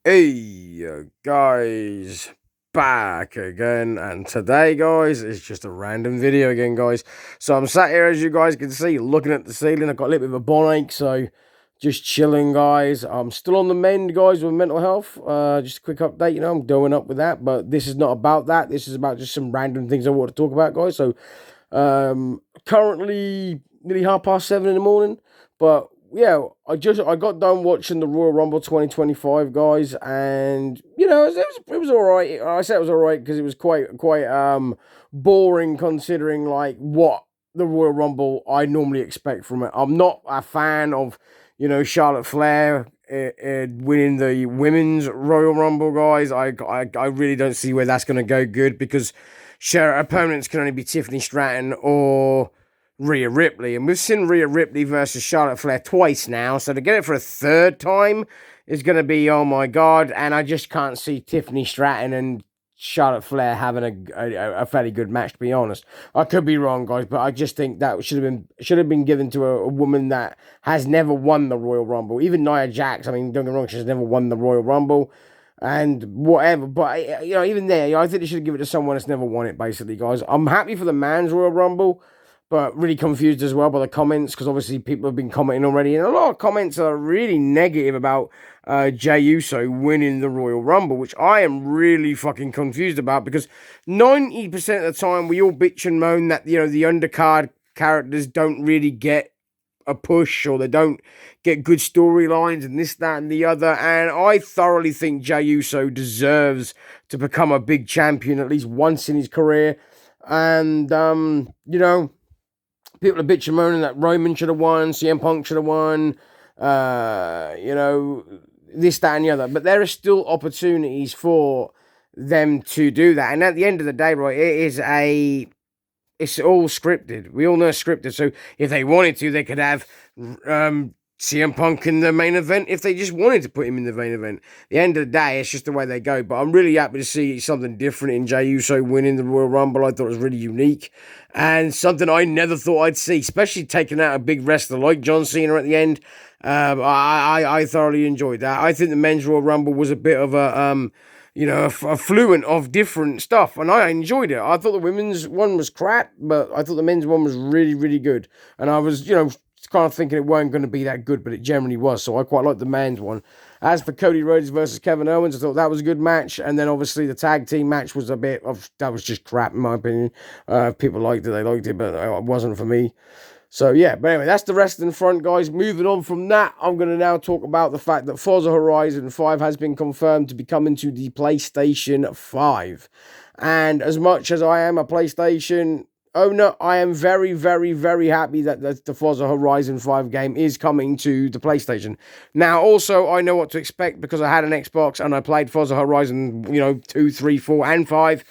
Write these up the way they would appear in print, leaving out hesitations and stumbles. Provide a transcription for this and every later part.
Hey guys, back again, and today, guys, it's just a random video again, guys. So I'm sat here, as you guys can see, looking at the ceiling. I've got a little bit of a bonnache, so just chilling, guys. I'm still on the mend, guys, with mental health. Just a quick update, I'm going up with that, but this is not about that. This is about just some random things I want to talk about, guys. So currently nearly 7:30 in the morning, but yeah, I got done watching the Royal Rumble 2025, guys, and it was all right. I said it was all right because it was quite boring considering like what the Royal Rumble I normally expect from it. I'm not a fan of Charlotte Flair winning the women's Royal Rumble, guys. I really don't see where that's going to go good because sure, opponents can only be Tiffany Stratton or Rhea Ripley. And we've seen Rhea Ripley versus Charlotte Flair twice now. So to get it for a third time is going to be, oh my God. And I just can't see Tiffany Stratton and Charlotte Flair having a fairly good match, to be honest. I could be wrong, guys, but I just think that should have been given to a woman that has never won the Royal Rumble. Even Nia Jax, I mean, don't get me wrong, she's never won the Royal Rumble and whatever. But even there, I think they should give it to someone that's never won it. Basically, guys, I'm happy for the man's Royal Rumble, but really confused as well by the comments because obviously people have been commenting already, and a lot of comments are really negative about Jey Uso winning the Royal Rumble, which I am really fucking confused about because 90% of the time we all bitch and moan that the undercard characters don't really get a push or they don't get good storylines and this, that, and the other. And I thoroughly think Jey Uso deserves to become a big champion at least once in his career. And people are bitching and moaning that Roman should have won, CM Punk should have won, this, that, and the other. But there are still opportunities for them to do that. And at the end of the day, right, it's all scripted. We all know it's scripted. So if they wanted to, they could have CM Punk in the main event if they just wanted to put him in the main event. At the end of the day, it's just the way they go. But I'm really happy to see something different in Jey Uso winning the Royal Rumble. I thought it was really unique and something I never thought I'd see, especially taking out a big wrestler like John Cena at the end. I thoroughly enjoyed that. I think the men's Royal Rumble was a bit of a fluent of different stuff, and I enjoyed it. I thought the women's one was crap, but I thought the men's one was really, really good. And I was, kind of thinking it weren't going to be that good, but it generally was. So I quite liked the men's one. As for Cody Rhodes versus Kevin Owens, I thought that was a good match. And then obviously the tag team match was that was just crap in my opinion. If people liked it, they liked it, but it wasn't for me. So yeah, but anyway, that's the wrestling front, guys. Moving on from that, I'm going to now talk about the fact that Forza Horizon 5 has been confirmed to be coming to the PlayStation 5. And as much as I am a PlayStation owner, I am very, very, very happy that the Forza Horizon 5 game is coming to the PlayStation. Now, also, I know what to expect because I had an Xbox and I played Forza Horizon, 2, 3, 4, and 5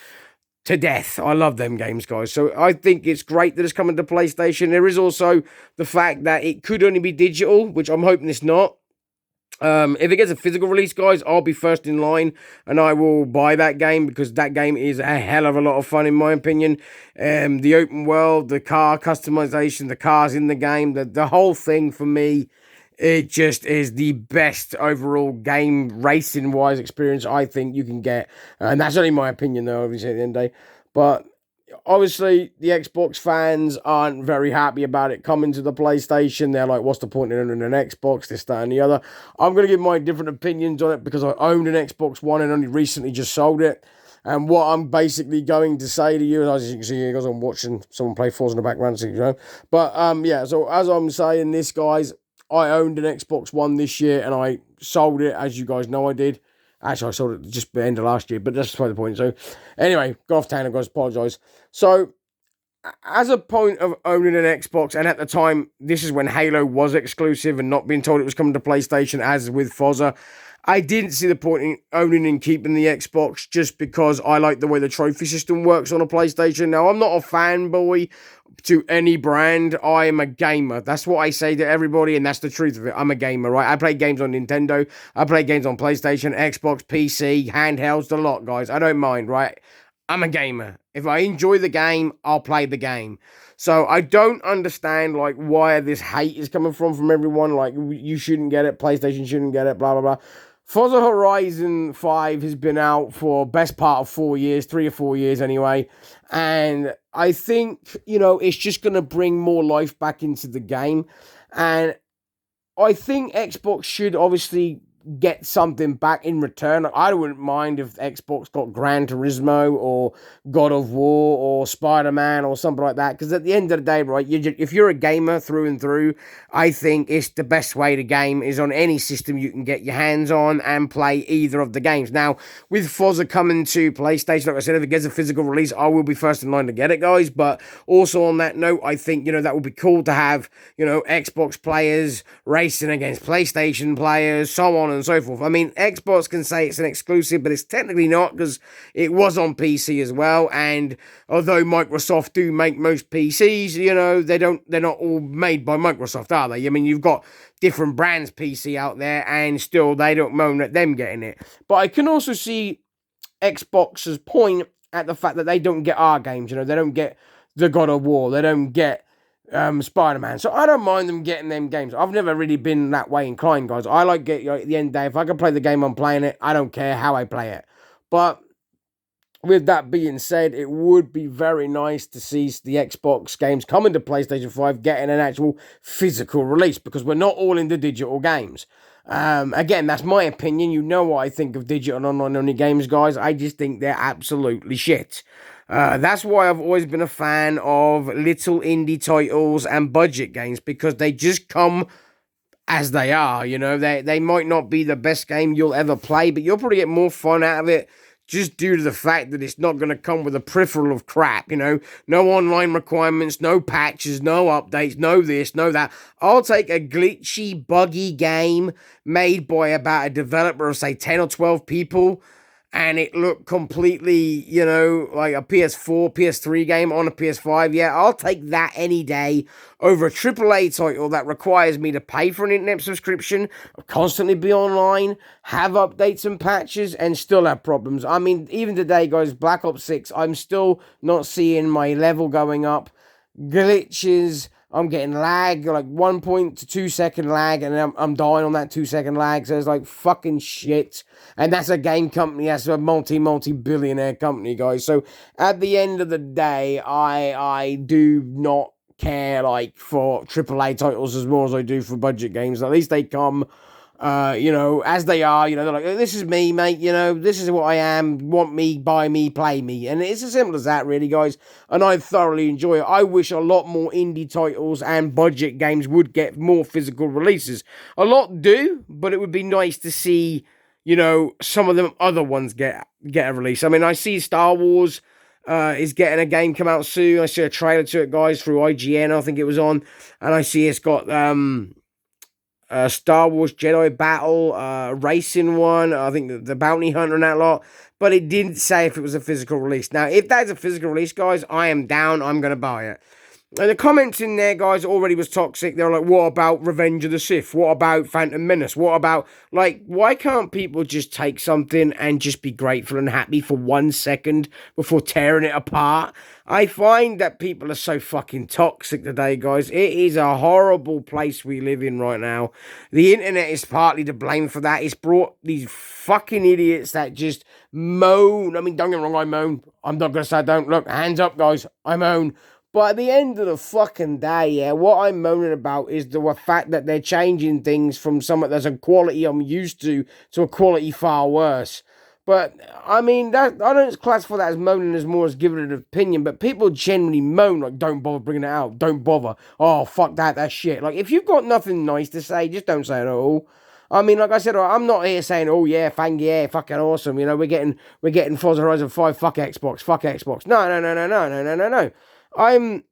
to death. I love them games, guys. So I think it's great that it's coming to PlayStation. There is also the fact that it could only be digital, which I'm hoping it's not. If it gets a physical release, guys, I'll be first in line and I will buy that game because that game is a hell of a lot of fun, in my opinion. The open world, the car customization, the cars in the game, the whole thing for me, it just is the best overall game racing wise experience I think you can get. And that's only my opinion, though, obviously, at the end of the day. But obviously, the Xbox fans aren't very happy about it coming to the PlayStation. They're like, what's the point in owning an Xbox, this, that, and the other? I'm going to give my different opinions on it because I owned an Xbox One and only recently just sold it. And what I'm basically going to say to you, as you can see, because I'm watching someone play Forza in the background, But yeah, so as I'm saying this, guys, I owned an Xbox One this year and I sold it, as you guys know I did. Actually, I sold it just the end of last year, but that's the point. So, anyway, got off town, guys, apologise. So, as a point of owning an Xbox, and at the time, this is when Halo was exclusive and not being told it was coming to PlayStation, as with Forza, I didn't see the point in owning and keeping the Xbox just because I like the way the trophy system works on a PlayStation. Now, I'm not a fanboy to any brand. I am a gamer. That's what I say to everybody, and that's the truth of it. I'm a gamer, right? I play games on Nintendo. I play games on PlayStation, Xbox, PC, handhelds, the lot, guys. I don't mind, right? I'm a gamer. If I enjoy the game, I'll play the game. So I don't understand like why this hate is coming from everyone. Like you shouldn't get it, PlayStation shouldn't get it, blah blah blah. Forza Horizon 5 has been out for best part of 4 years, 3 or 4 years anyway. And I think, it's just going to bring more life back into the game. And I think Xbox should obviously get something back in return. I wouldn't mind if Xbox got Gran Turismo or God of War or Spider-Man or something like that. Because at the end of the day, right, if you're a gamer through and through, I think it's the best way to game is on any system you can get your hands on and play either of the games. Now, with Forza coming to PlayStation, like I said, if it gets a physical release, I will be first in line to get it, guys. But also on that note, I think, that would be cool to have, Xbox players racing against PlayStation players, so on and so forth. I mean, Xbox can say it's an exclusive, but it's technically not because it was on PC as well. And although Microsoft do make most PCs, they're not all made by Microsoft, are they? I mean, you've got different brands PC out there, and still they don't moan at them getting it. But I can also see Xbox's point at the fact that they don't get our games. They don't get the God of War. They don't get Spider-Man. So I don't mind them getting them games. I've never really been that way inclined, guys. I like at the end of the day, if I can play the game I'm playing it, I don't care how I play it. But with that being said, it would be very nice to see the Xbox games coming to PlayStation 5 getting an actual physical release, because we're not all into digital games. Again, that's my opinion. You know what I think of digital and online-only games, guys. I just think they're absolutely shit. That's why I've always been a fan of little indie titles and budget games, because they just come as they are. They might not be the best game you'll ever play, but you'll probably get more fun out of it just due to the fact that it's not going to come with a peripheral of crap. No online requirements, no patches, no updates, no this, no that. I'll take a glitchy, buggy game made by about a developer of, say, 10 or 12 people, and it looked completely, like a PS4, PS3 game on a PS5. Yeah, I'll take that any day over a AAA title that requires me to pay for an internet subscription, constantly be online, have updates and patches, and still have problems. I mean, even today, guys, Black Ops 6, I'm still not seeing my level going up. Glitches, I'm getting lag, like 1.2 second lag, and I'm dying on that 2 second lag. So it's like fucking shit. And that's a game company, that's a multi-billionaire company, guys. So at the end of the day, I do not care for AAA titles as more as I do for budget games. At least they come as they are. They're like, this is me, mate, this is what I am, want me, buy me, play me. And it's as simple as that, really, guys. And I thoroughly enjoy it. I wish a lot more indie titles and budget games would get more physical releases. A lot do, but it would be nice to see, some of them other ones get a release. I mean, I see Star Wars is getting a game come out soon. I see a trailer to it, guys, through IGN, I think it was on. And I see it's got Star Wars Jedi Battle, racing one, I think the Bounty Hunter and that lot, but it didn't say if it was a physical release. Now, if that's a physical release, guys, I am down, I'm going to buy it. And the comments in there, guys, already was toxic. They were like, what about Revenge of the Sith? What about Phantom Menace? What about, why can't people just take something and just be grateful and happy for 1 second before tearing it apart? I find that people are so fucking toxic today, guys. It is a horrible place we live in right now. The internet is partly to blame for that. It's brought these fucking idiots that just moan. I mean, don't get me wrong, I moan. I'm not going to say I don't. Look, hands up, guys. I moan. But at the end of the fucking day, yeah, what I'm moaning about is the fact that they're changing things from something that's a quality I'm used to a quality far worse. But, I mean, I don't classify that as moaning as more as giving an opinion, but people generally moan, like, don't bother bringing it out, don't bother, oh, fuck that's shit. Like, if you've got nothing nice to say, just don't say it at all. I mean, like I said, I'm not here saying, oh yeah, fucking awesome, we're getting Forza Horizon 5, fuck Xbox. No. I'm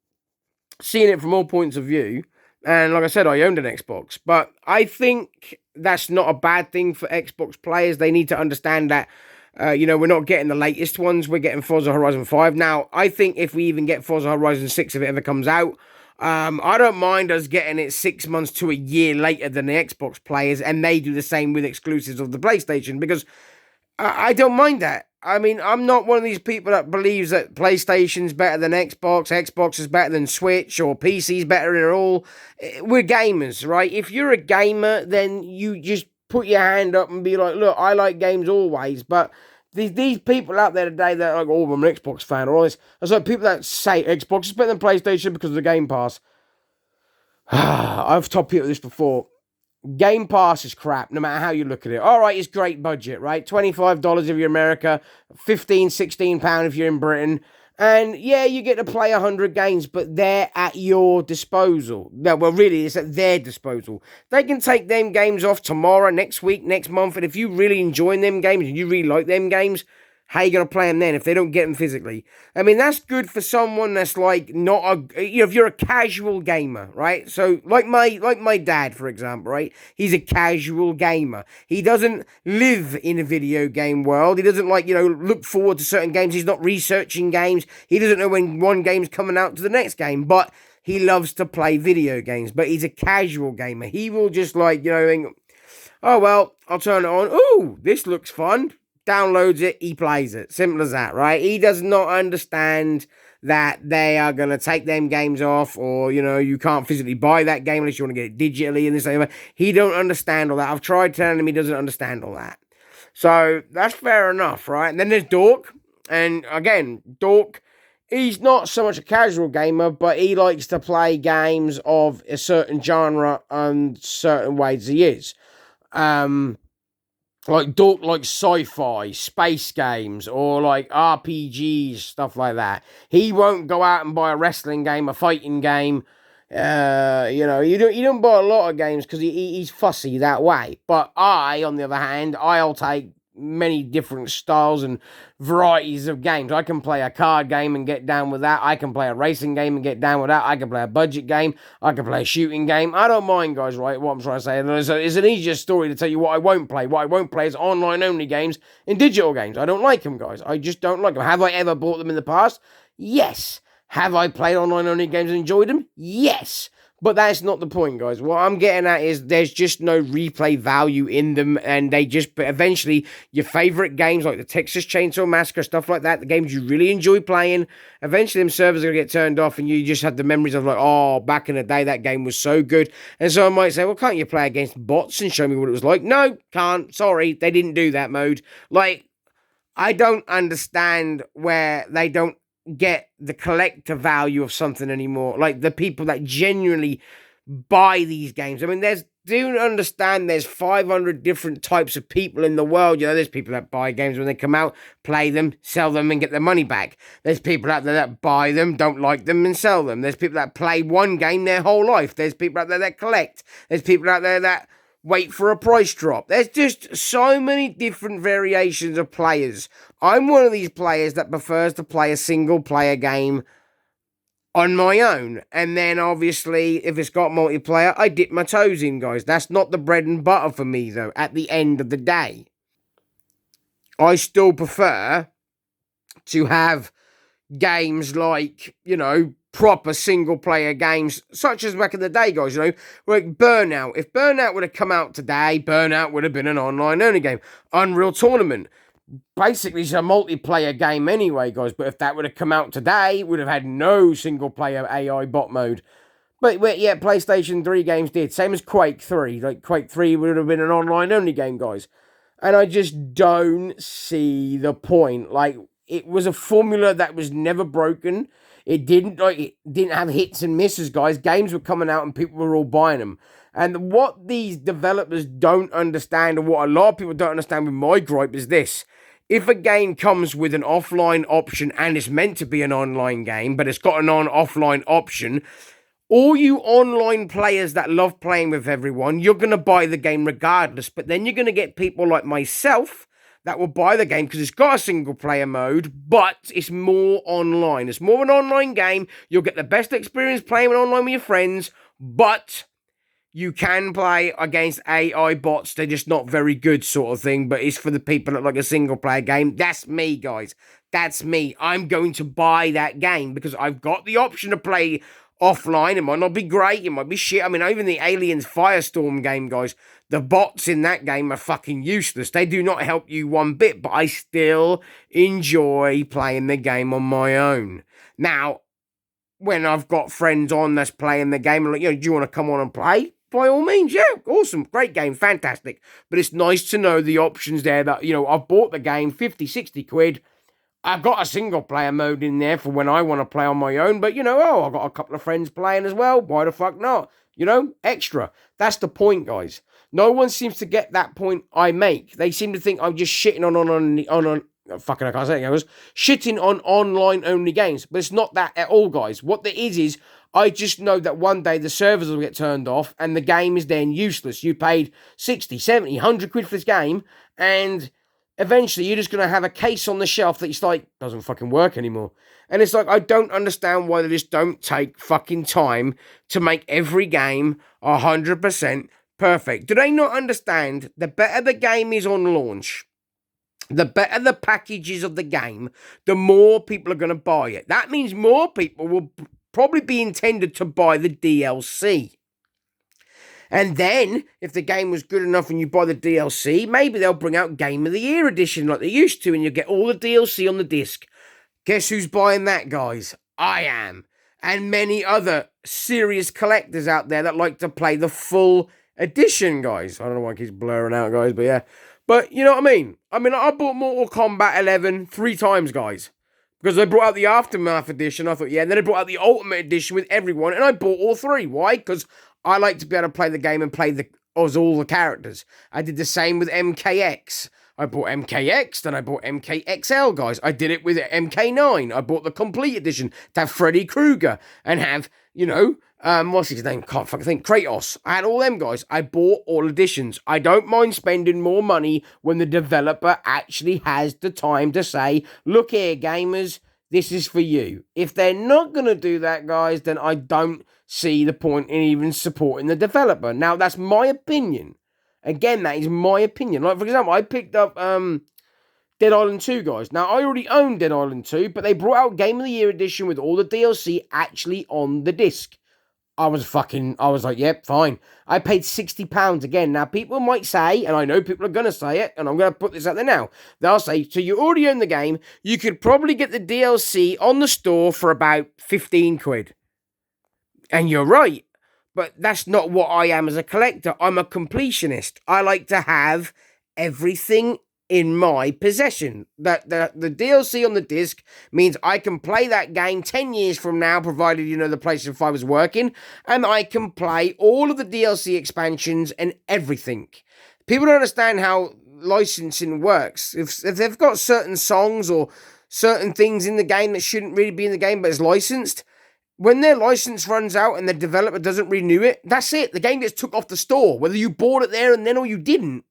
seeing it from all points of view, and like I said, I owned an Xbox, but I think that's not a bad thing for Xbox players. They need to understand that, we're not getting the latest ones, we're getting Forza Horizon 5. Now, I think if we even get Forza Horizon 6, if it ever comes out, I don't mind us getting it 6 months to a year later than the Xbox players, and they do the same with exclusives of the PlayStation, because I don't mind that. I mean, I'm not one of these people that believes that PlayStation's better than Xbox is better than Switch, or PC's better than all. We're gamers, right? If you're a gamer, then you just put your hand up and be like, look, I like games always, but these people out there today that are like, oh, I'm an Xbox fan, or all this. It's like people that say Xbox is better than PlayStation because of the Game Pass. I've told people this before. Game Pass is crap, no matter how you look at it. All right, it's great budget, right? $25 if you're America, 15, £16 if you're in Britain. And yeah, you get to play 100 games, but they're at your disposal. No, well, really, it's at their disposal. They can take them games off tomorrow, next week, next month. And if you really enjoy them games and you really like them games, how you going to play them then if they don't get them physically? I mean, that's good for someone that's like not a, if you're a casual gamer, right? So like my dad, for example, right? He's a casual gamer. He doesn't live in a video game world. He doesn't like, look forward to certain games. He's not researching games. He doesn't know when one game's coming out to the next game, but he loves to play video games. But he's a casual gamer. He will just like, think, oh, well, I'll turn it on. Ooh, this looks fun. Downloads it, he plays it. Simple as that, right? He does not understand that they are going to take them games off, or, you can't physically buy that game unless you want to get it digitally and this and that. He don't understand all that. I've tried telling him he doesn't understand all that. So that's fair enough, right? And then there's Dork. And again, Dork, he's not so much a casual gamer, but he likes to play games of a certain genre and certain ways he is. Like Dork, like sci-fi, space games, or like RPGs, stuff like that. He won't go out and buy a wrestling game, a fighting game. You don't buy a lot of games because he's fussy that way. But I, on the other hand, I'll take many different styles and varieties of games. I can play a card game and get down with that. I can play a racing game and get down with that. I can play a budget game. I can play a shooting game. I don't mind, guys, right? What I'm trying to say. And it's an easier story to tell you what I won't play. What I won't play is online-only games and digital games. I don't like them, guys. I just don't like them. Have I ever bought them in the past? Yes. Have I played online-only games and enjoyed them? Yes. But that's not the point, guys. What I'm getting at is there's just no replay value in them, and but eventually your favorite games like the Texas Chainsaw Massacre, stuff like that, the games you really enjoy playing, eventually them servers are going to get turned off, and you just have the memories of like, oh, back in the day that game was so good. And so I might say, well, can't you play against bots and show me what it was like? No, can't. Sorry, they didn't do that mode. Like, I don't understand where they don't get the collector value of something anymore. Like the people that genuinely buy these games. I mean, do understand there's 500 different types of people in the world. There's people that buy games when they come out, play them, sell them, and get their money back. There's people out there that buy them, don't like them, and sell them. There's people that play one game their whole life. There's people out there that collect. There's people out there that wait for a price drop. There's just so many different variations of players. I'm one of these players that prefers to play a single player game on my own. And then obviously, if it's got multiplayer, I dip my toes in, guys. That's not the bread and butter for me, though, at the end of the day. I still prefer to have games like, proper single-player games, such as back in the day, guys, like Burnout. If Burnout would have come out today, Burnout would have been an online-only game. Unreal Tournament. Basically, it's a multiplayer game anyway, guys, but if that would have come out today, it would have had no single-player AI bot mode. But yeah, PlayStation 3 games did. Same as Quake 3. Like, Quake 3 would have been an online-only game, guys. And I just don't see the point. Like, it was a formula that was never broken. It didn't have hits and misses, guys. Games were coming out and people were all buying them. And what these developers don't understand, and what a lot of people don't understand with my gripe, is this. If a game comes with an offline option and it's meant to be an online game, but it's got an on-offline option, all you online players that love playing with everyone, you're going to buy the game regardless. But then you're going to get people like myself that will buy the game because it's got a single player mode, but it's more online. It's more of an online game. You'll get the best experience playing online with your friends, but you can play against AI bots. They're just not very good, sort of thing. But it's for the people that like a single player game. That's me, guys. That's me. I'm going to buy that game because I've got the option to play offline. It might not be great. It might be shit. I mean, even the Aliens Firestorm game, guys, the bots in that game are fucking useless. They do not help you one bit, but I still enjoy playing the game on my own. Now, when I've got friends on that's playing the game, like, do you want to come on and play? by all means, yeah, awesome, great game, fantastic. But it's nice to know the options there that, I've bought the game, 50, 60 quid. I've got a single player mode in there for when I want to play on my own, but I've got a couple of friends playing as well. Why the fuck not? Extra. That's the point, guys. No one seems to get that point I make. They seem to think I'm just shitting on fucking, I can't say it, guys. Shitting on online only games, but it's not that at all, guys. What there is I just know that one day the servers will get turned off and the game is then useless. You paid 60, 70, 100 quid for this game, and eventually you're just going to have a case on the shelf that it's like, doesn't fucking work anymore. And it's like, I don't understand why they just don't take fucking time to make every game 100% perfect. Do they not understand the better the game is on launch, the better the packages of the game, the more people are going to buy it. That means more people will probably be intended to buy the DLC. And then, if the game was good enough and you buy the DLC, maybe they'll bring out Game of the Year edition like they used to, and you'll get all the DLC on the disc. Guess who's buying that, guys? I am. And many other serious collectors out there that like to play the full edition, guys. I don't know why it keeps blurring out, guys, but yeah. But you know what I mean? I bought Mortal Kombat 11 3 times, guys. Because they brought out the Aftermath edition, I thought, yeah. And then they brought out the Ultimate edition with everyone, and I bought all 3. Why? Because I like to be able to play the game and play all the characters. I did the same with MKX. I bought MKX, then I bought MKXL, guys. I did it with MK9. I bought the complete edition to have Freddy Krueger and have, what's his name? Can't fucking think. Kratos. I had all them, guys. I bought all editions. I don't mind spending more money when the developer actually has the time to say, look here, gamers, this is for you. If they're not going to do that, guys, then I don't see the point in even supporting the developer. Now, that's my opinion. Again, that is my opinion. Like, for example, I picked up Dead Island 2, guys. Now, I already own Dead Island 2, but they brought out Game of the Year edition with all the DLC actually on the disc. I was like, yep, fine. I paid £60 again. Now, people might say, and I know people are going to say it, and I'm going to put this out there now. They'll say, so you already own the game, you could probably get the DLC on the store for about 15 quid. And you're right. But that's not what I am as a collector. I'm a completionist. I like to have everything in my possession. That the DLC on the disc means I can play that game 10 years from now, provided, the PlayStation 5 is working, and I can play all of the DLC expansions and everything. People don't understand how licensing works. If they've got certain songs or certain things in the game that shouldn't really be in the game, but it's licensed, when their license runs out and the developer doesn't renew it, that's it. The game gets took off the store, whether you bought it there and then or you didn't.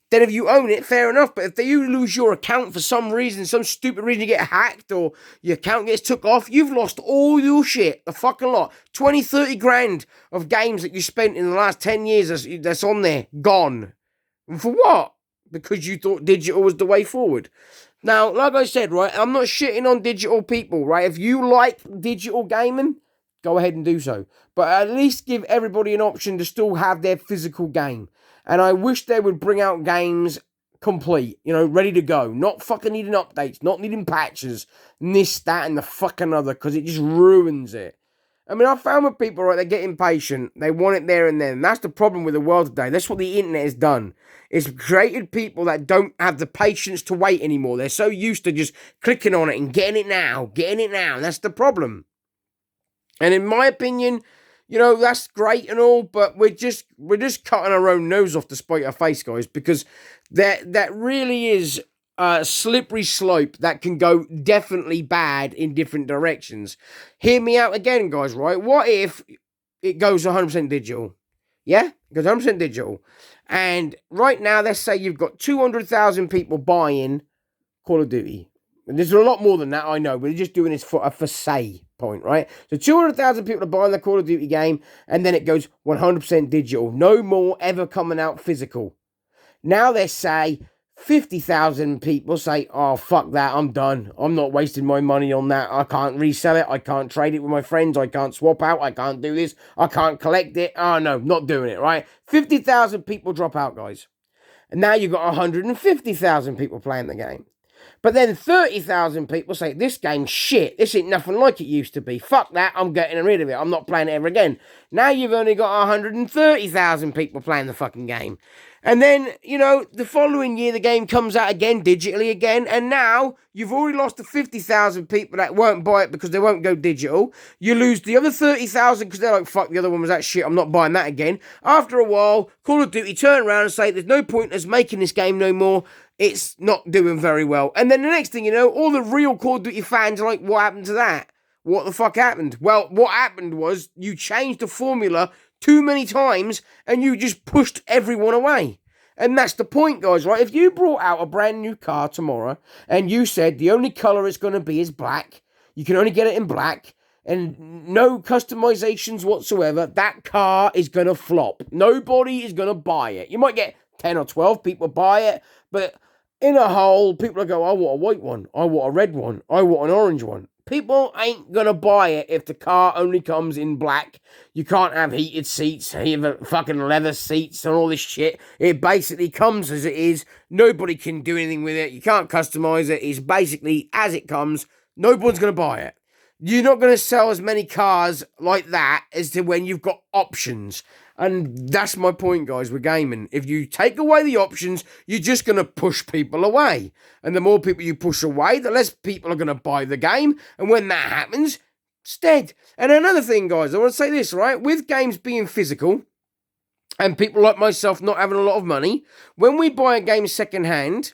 Then if you own it, fair enough. But if you lose your account for some reason, some stupid reason, you get hacked or your account gets took off, you've lost all your shit, the fucking lot. 20, 30 grand of games that you spent in the last 10 years that's on there, gone. And for what? Because you thought digital was the way forward. Now, like I said, right, I'm not shitting on digital people, right? If you like digital gaming, go ahead and do so. But at least give everybody an option to still have their physical game. And I wish they would bring out games complete, ready to go. Not fucking needing updates, not needing patches, and this, that, and the fucking other, because it just ruins it. I mean, I found with people, right, they get impatient. They want it there and then. And that's the problem with the world today. That's what the internet has done. It's created people that don't have the patience to wait anymore. They're so used to just clicking on it and getting it now. And that's the problem. And in my opinion, that's great and all, but we're just cutting our own nose off to spite our face, guys, because that really is a slippery slope that can go definitely bad in different directions. Hear me out again, guys, right? What if it goes 100% digital? Yeah? It goes 100% digital. And right now, let's say you've got 200,000 people buying Call of Duty. And there's a lot more than that, I know, but they're just doing this for a for say point, right? So 200,000 people are buying the Call of Duty game, and then it goes 100% digital. No more ever coming out physical. Now they say 50,000 people say, oh, fuck that, I'm done. I'm not wasting my money on that. I can't resell it. I can't trade it with my friends. I can't swap out. I can't do this. I can't collect it. Oh, no, not doing it, right? 50,000 people drop out, guys. And now you've got 150,000 people playing the game. But then 30,000 people say, this game's shit. This ain't nothing like it used to be. Fuck that. I'm getting rid of it. I'm not playing it ever again. Now you've only got 130,000 people playing the fucking game. And then, the following year, the game comes out again, digitally again. And now you've already lost the 50,000 people that won't buy it because they won't go digital. You lose the other 30,000 because they're like, fuck, the other one was that shit. I'm not buying that again. After a while, Call of Duty turn around and say, there's no point in us making this game no more. It's not doing very well. And then the next thing you know, all the real Call of Duty fans are like, what happened to that? What the fuck happened? Well, what happened was you changed the formula too many times and you just pushed everyone away. And that's the point, guys, right? If you brought out a brand new car tomorrow and you said the only colour it's going to be is black, you can only get it in black, and no customizations whatsoever, that car is going to flop. Nobody is going to buy it. You might get 10 or 12 people buy it, but in a whole, people will go, I want a white one, I want a red one, I want an orange one. People ain't going to buy it if the car only comes in black. You can't have heated seats, fucking leather seats and all this shit. It basically comes as it is. Nobody can do anything with it. You can't customize it. It's basically as it comes. Nobody's going to buy it. You're not going to sell as many cars like that as to when you've got options. And that's my point, guys, with gaming. If you take away the options, you're just going to push people away. And the more people you push away, the less people are going to buy the game. And when that happens, it's dead. And another thing, guys, I want to say this, right? With games being physical, and people like myself not having a lot of money, when we buy a game secondhand,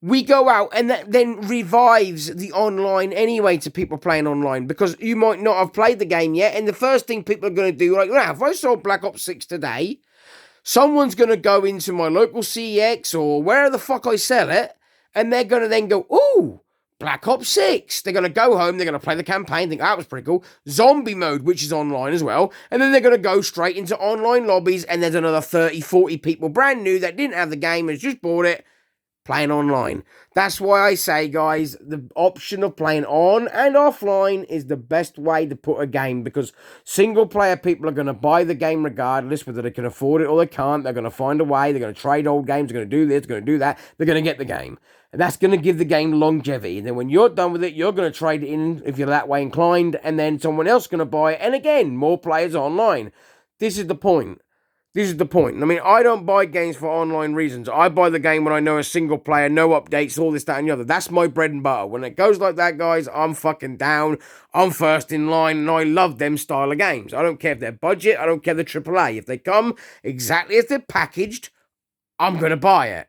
we go out and that then revives the online anyway to people playing online, because you might not have played the game yet, and the first thing people are going to do, like, now, if I sold Black Ops 6 today, someone's going to go into my local CEX or where the fuck I sell it, and they're going to then go, ooh, Black Ops 6. They're going to go home, they're going to play the campaign, think, that was pretty cool. Zombie mode, which is online as well, and then they're going to go straight into online lobbies, and there's another 30, 40 people brand new that didn't have the game, has just bought it, playing online. That's why I say, guys, the option of playing on and offline is the best way to put a game, because single player people are going to buy the game regardless, whether they can afford it or they can't. They're going to find a way. They're going to trade old games. They're going to do this, they're going to do that. They're going to get the game. And that's going to give the game longevity. And then when you're done with it, you're going to trade it in if you're that way inclined, and then someone else is going to buy it. And again, more players online. This is the point. This is the point. I mean, I don't buy games for online reasons. I buy the game when I know a single player, no updates, all this, that, and the other. That's my bread and butter. When it goes like that, guys, I'm fucking down. I'm first in line, and I love them style of games. I don't care if they're budget. I don't care if they're AAA. If they come exactly as they're packaged, I'm going to buy it.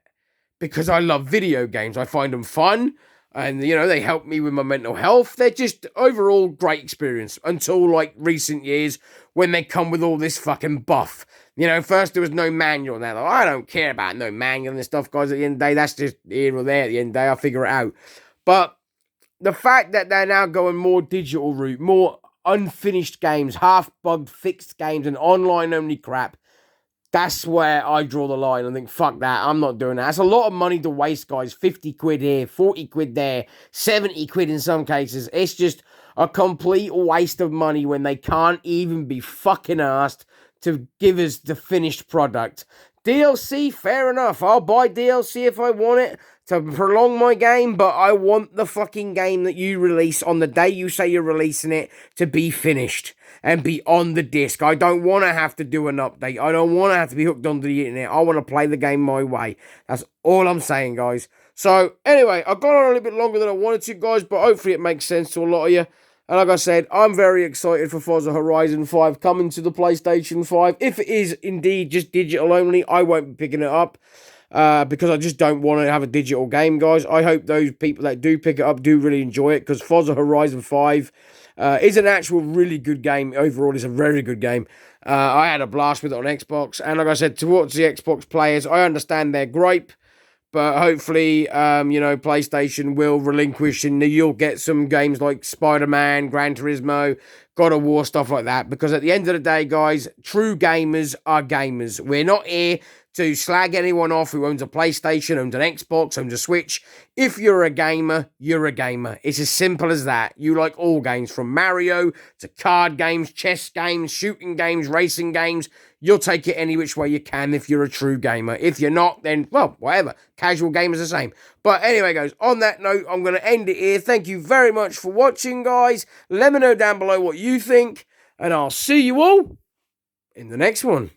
Because I love video games. I find them fun. And, they help me with my mental health. They're just overall great experience. Until, like, recent years when they come with all this fucking buff. First there was no manual. Now, like, I don't care about no manual and stuff, guys. At the end of the day, that's just here or there. At the end of the day, I'll figure it out. But the fact that they're now going more digital route, more unfinished games, half-bugged, fixed games, and online-only crap, that's where I draw the line and think, fuck that, I'm not doing that. That's a lot of money to waste, guys. 50 quid here, 40 quid there, 70 quid in some cases. It's just a complete waste of money when they can't even be fucking asked to give us the finished product. DLC, fair enough. I'll buy DLC if I want it to prolong my game, but I want the fucking game that you release on the day you say you're releasing it to be finished and be on the disc. I don't want to have to do an update. I don't want to have to be hooked onto the internet. I want to play the game my way. That's all I'm saying, guys. So, anyway, I've gone on a little bit longer than I wanted to, guys, but hopefully it makes sense to a lot of you. And like I said, I'm very excited for Forza Horizon 5 coming to the PlayStation 5. If it is indeed just digital only, I won't be picking it up because I just don't want to have a digital game, guys. I hope those people that do pick it up do really enjoy it, because Forza Horizon 5 is an actual really good game. Overall, it's a very good game. I had a blast with it on Xbox. And like I said, towards the Xbox players, I understand their gripe. But hopefully, PlayStation will relinquish, and you'll get some games like Spider-Man, Gran Turismo, God of War, stuff like that. Because at the end of the day, guys, true gamers are gamers. We're not here to slag anyone off who owns a PlayStation, owns an Xbox, owns a Switch. If you're a gamer, you're a gamer. It's as simple as that. You like all games, from Mario to card games, chess games, shooting games, racing games. You'll take it any which way you can if you're a true gamer. If you're not, then, well, whatever. Casual gamers the same. But anyway, guys, on that note, I'm going to end it here. Thank you very much for watching, guys. Let me know down below what you think, and I'll see you all in the next one.